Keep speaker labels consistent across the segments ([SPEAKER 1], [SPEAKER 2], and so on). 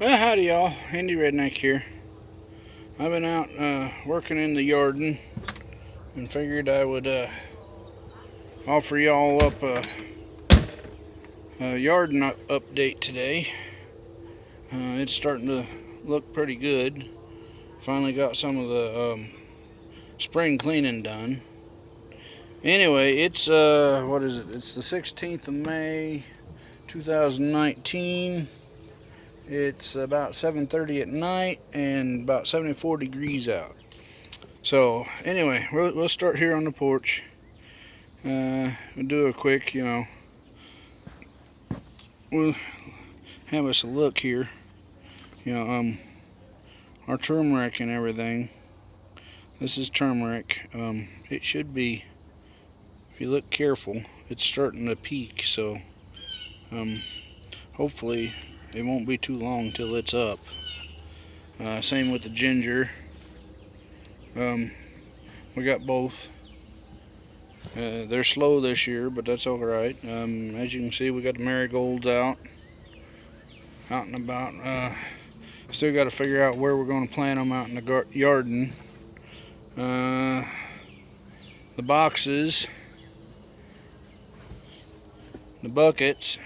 [SPEAKER 1] Well, howdy y'all, Andy Redneck here. I've been out working in the Yarden and figured I would offer y'all up a Yarden update today. It's starting to look pretty good. Finally got some of the spring cleaning done. Anyway, it's what is it? It's the 16th of May, 2019. It's about 7:30 at night and about 74 degrees out. So anyway, we'll start here on the porch. We'll do a quick, we'll have us a look here. Our turmeric and everything. This is turmeric. It should be, if you look careful, it's starting to peak. So hopefully it won't be too long till it's up. Same with the ginger. We got both. They're slow this year, but that's alright. As you can see, we got the marigolds out and about. Still got to figure out where we're going to plant them out in the garden. The boxes, the buckets.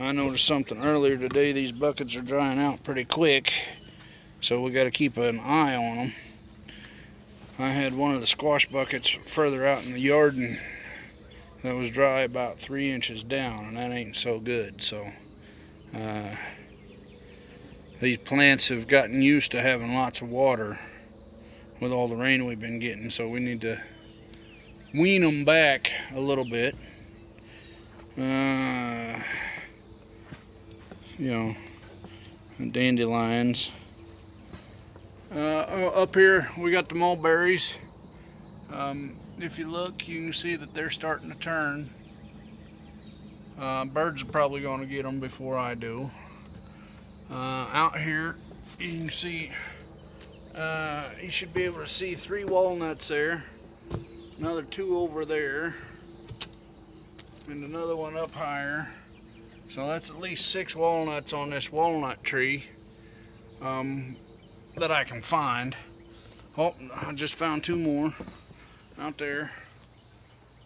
[SPEAKER 1] I noticed something earlier today. These buckets are drying out pretty quick, so we got to keep an eye on them. I had one of the squash buckets further out in the yard and that was dry about 3 inches down, and that ain't so good. So these plants have gotten used to having lots of water with all the rain we've been getting, so we need to wean them back a little bit. Dandelions. Up here we got the mulberries. If you look, you can see that they're starting to turn. Birds are probably going to get them before I do. Out here you can see, you should be able to see 3 walnuts there, another 2 over there, and another one up higher. So that's at least 6 walnuts on this walnut tree that I can find. Oh, I just found 2 more out there.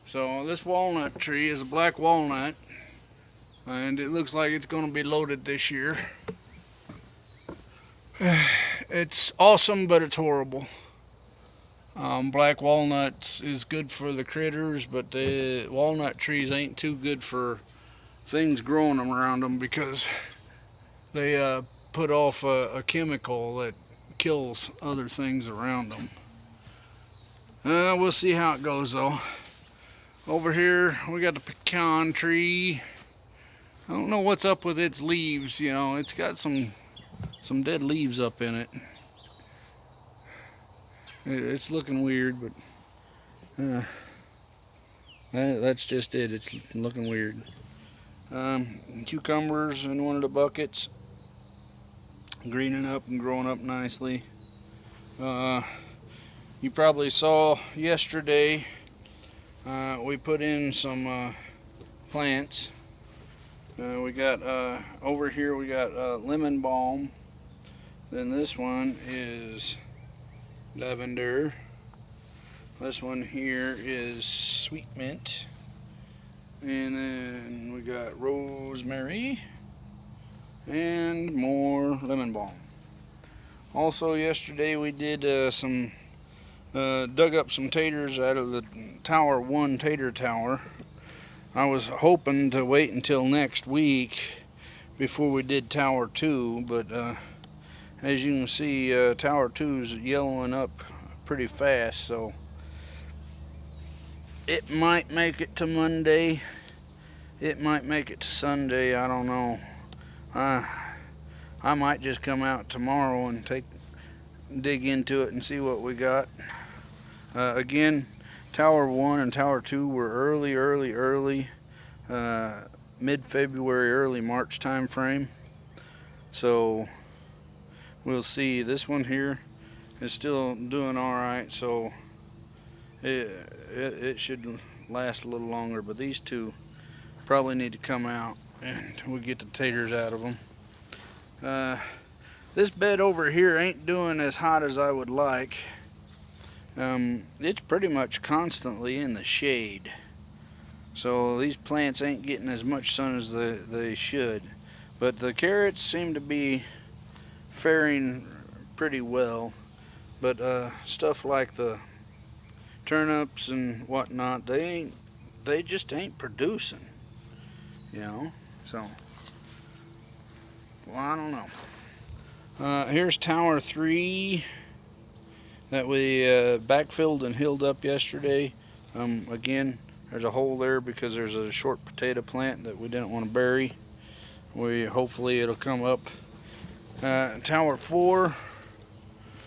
[SPEAKER 1] So this walnut tree is a black walnut, and it looks like it's going to be loaded this year. It's awesome, but it's horrible. Black walnuts is good for the critters, but the walnut trees ain't too good for things growing them around them because they put off a chemical that kills other things around them. We'll see how it goes though. Over here we got the pecan tree. I don't know what's up with its leaves. It's got some dead leaves up in it. It's looking weird, but that's just it. It's looking weird. Cucumbers in one of the buckets, greening up and growing up nicely. You probably saw yesterday we put in some plants. We got over here we got lemon balm. Then this one is lavender. This one here is sweet mint. And then we got rosemary and more lemon balm. Also yesterday we did dug up some taters out of the Tower 1 tater tower. I was hoping to wait until next week before we did Tower 2, but as you can see, Tower 2 is yellowing up pretty fast, so it might make it to Monday. It might make it to Sunday. I don't know. I might just come out tomorrow and dig into it and see what we got. Again, Tower 1 and Tower 2 were early, mid-February, early March time frame. So we'll see. This one here is still doing alright, so it should last a little longer, but these two probably need to come out and we'll get the taters out of them. This bed over here ain't doing as hot as I would like. It's pretty much constantly in the shade, so these plants ain't getting as much sun as they should. But the carrots seem to be faring pretty well. But stuff like the turnips and whatnot, they just ain't producing, you know. So, well, I don't know. Here's Tower 3 that we backfilled and healed up yesterday. Again, there's a hole there because there's a short potato plant that we didn't want to bury. Hopefully it'll come up. Tower 4,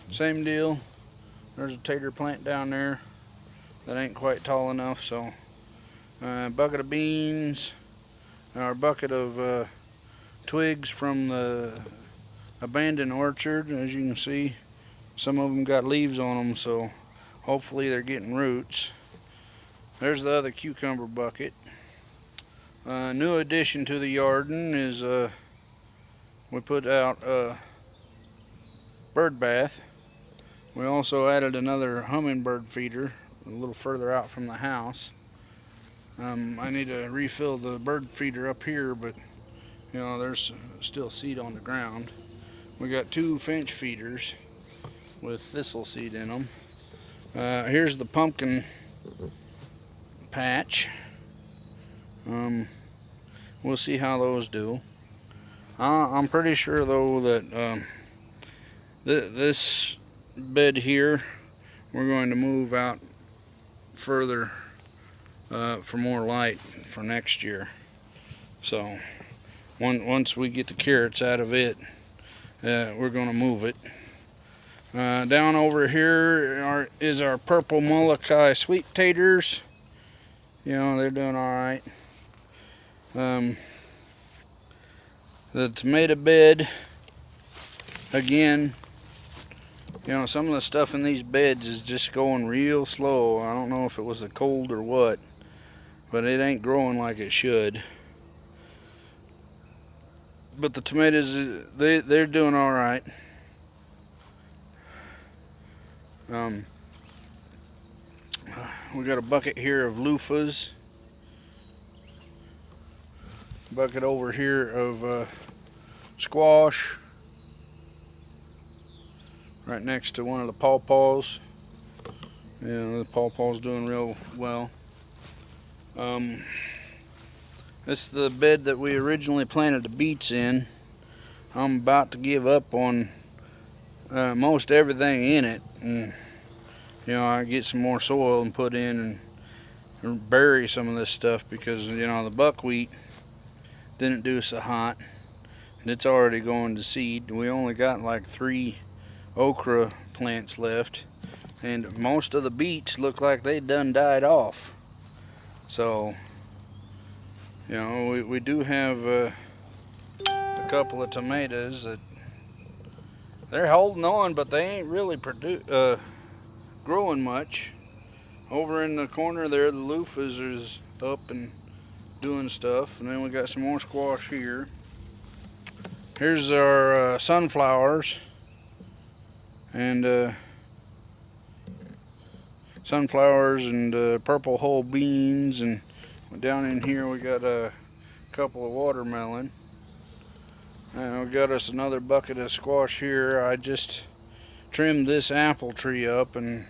[SPEAKER 1] same deal. There's a tater plant down there that ain't quite tall enough, so bucket of beans, or a bucket of twigs from the abandoned orchard. As you can see, some of them got leaves on them, so hopefully they're getting roots. There's the other cucumber bucket. New addition to the Yarden is we put out bird bath. We also added another hummingbird feeder a little further out from the house. I need to refill the bird feeder up here, but you know, there's still seed on the ground. We got 2 finch feeders with thistle seed in them. Here's the pumpkin patch. We'll see how those do. I'm pretty sure though that this bed here we're going to move out further for more light for next year. So once we get the carrots out of it, we're going to move it. Down over here is our purple Molokai sweet taters. You know, they're doing all right. The tomato bed, again, you know, some of the stuff in these beds is just going real slow. I don't know if it was the cold or what, but it ain't growing like it should. But the tomatoes, they're doing all right. We got a bucket here of loofahs. Bucket over here of squash. Right next to one of the pawpaws. Yeah, the pawpaw's doing real well. This is the bed that we originally planted the beets in. I'm about to give up on most everything in it, and you know, I get some more soil and put in and bury some of this stuff because, you know, the buckwheat didn't do so hot and it's already going to seed. We only got like 3 okra plants left, and most of the beets look like they done died off. So, you know, we do have a couple of tomatoes that they're holding on, but they ain't really growing much. Over in the corner there, the loofahs is up and doing stuff, and then we got some more squash here. Here's our sunflowers, and purple whole beans, and down in here we got a couple of watermelon. And we got us another bucket of squash here. I just trimmed this apple tree up and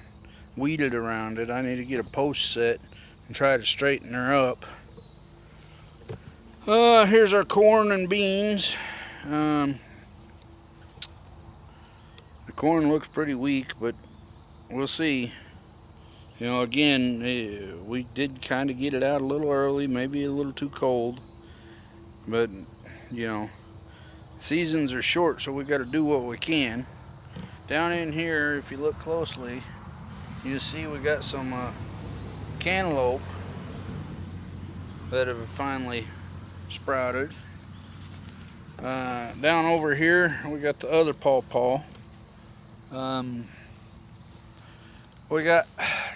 [SPEAKER 1] weeded around it. I need to get a post set and try to straighten her up. Here's our corn and beans. The corn looks pretty weak, but we'll see. You know, again, we did kind of get it out a little early, maybe a little too cold, but you know, seasons are short, so we got to do what we can. Down in here, if you look closely, you see we got some cantaloupe that have finally sprouted. Down over here, we got the other pawpaw. We got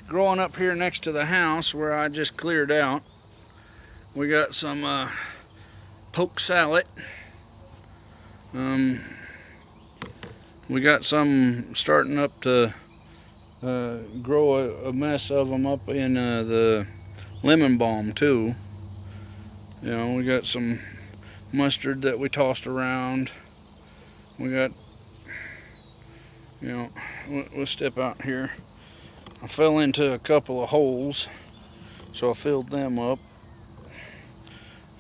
[SPEAKER 1] growing up here next to the house where I just cleared out. We got some poke salad. We got some starting up to grow a mess of them up in the lemon balm too. You know, we got some mustard that we tossed around. We got, you know, we'll step out here. I fell into a couple of holes, so I filled them up.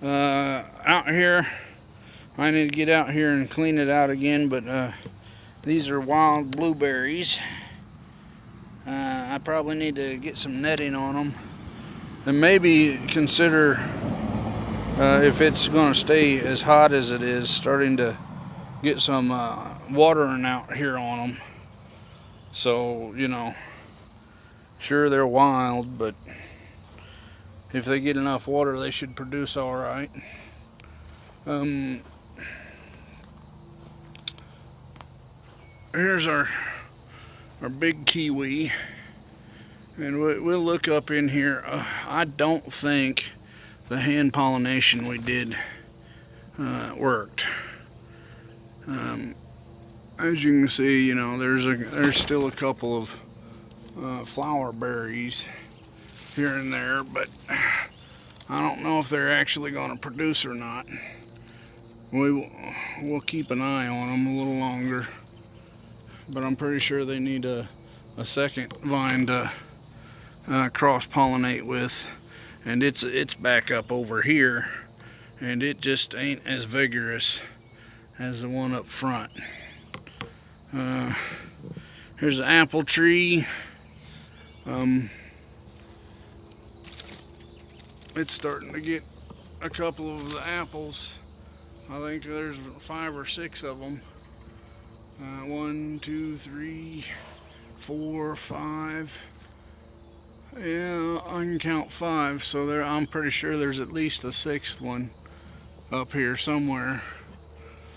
[SPEAKER 1] Out here, I need to get out here and clean it out again, but these are wild blueberries. I probably need to get some netting on them and maybe consider if it's going to stay as hot as it is, starting to get some watering out here on them. So, you know, sure they're wild, but if they get enough water, they should produce all right. Here's our big kiwi, and we'll look up in here. I don't think the hand pollination we did worked. As you can see, you know, there's still a couple of flower berries here and there, but I don't know if they're actually going to produce or not. We'll keep an eye on them a little longer, but I'm pretty sure they need a second vine to cross-pollinate with, and it's back up over here, and it just ain't as vigorous as the one up front. Here's an apple tree. It's starting to get a couple of the apples. I think there's 5 or 6 of them. 1, 2, 3, 4, 5. Yeah, I can count 5. So I'm pretty sure there's at least a 6th one up here somewhere.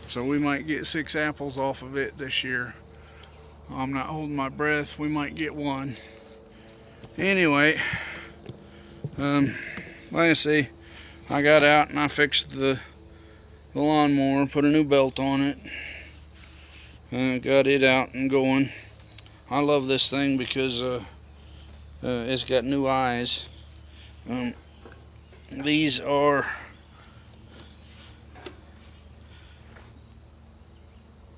[SPEAKER 1] So we might get 6 apples off of it this year. I'm not holding my breath. We might get one. Anyway, like I say, I got out and I fixed the lawnmower, put a new belt on it, got it out and going. I love this thing because it's got new eyes. These are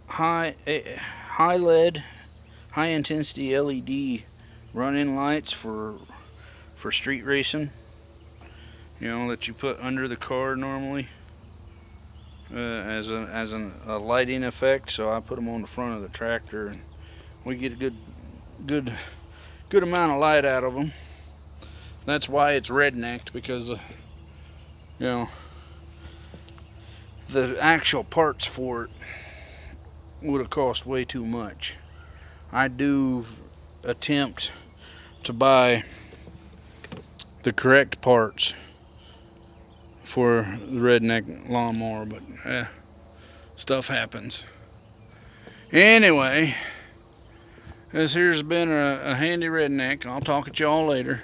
[SPEAKER 1] high intensity LED run-in lights for street racing. You know, that you put under the car normally as a lighting effect. So I put them on the front of the tractor, and we get a good amount of light out of them. That's why it's rednecked, because you know, the actual parts for it would have cost way too much. I do attempt to buy the correct parts for the redneck lawnmower, but stuff happens. Anyway, this here's been a handy redneck. I'll talk at y'all later.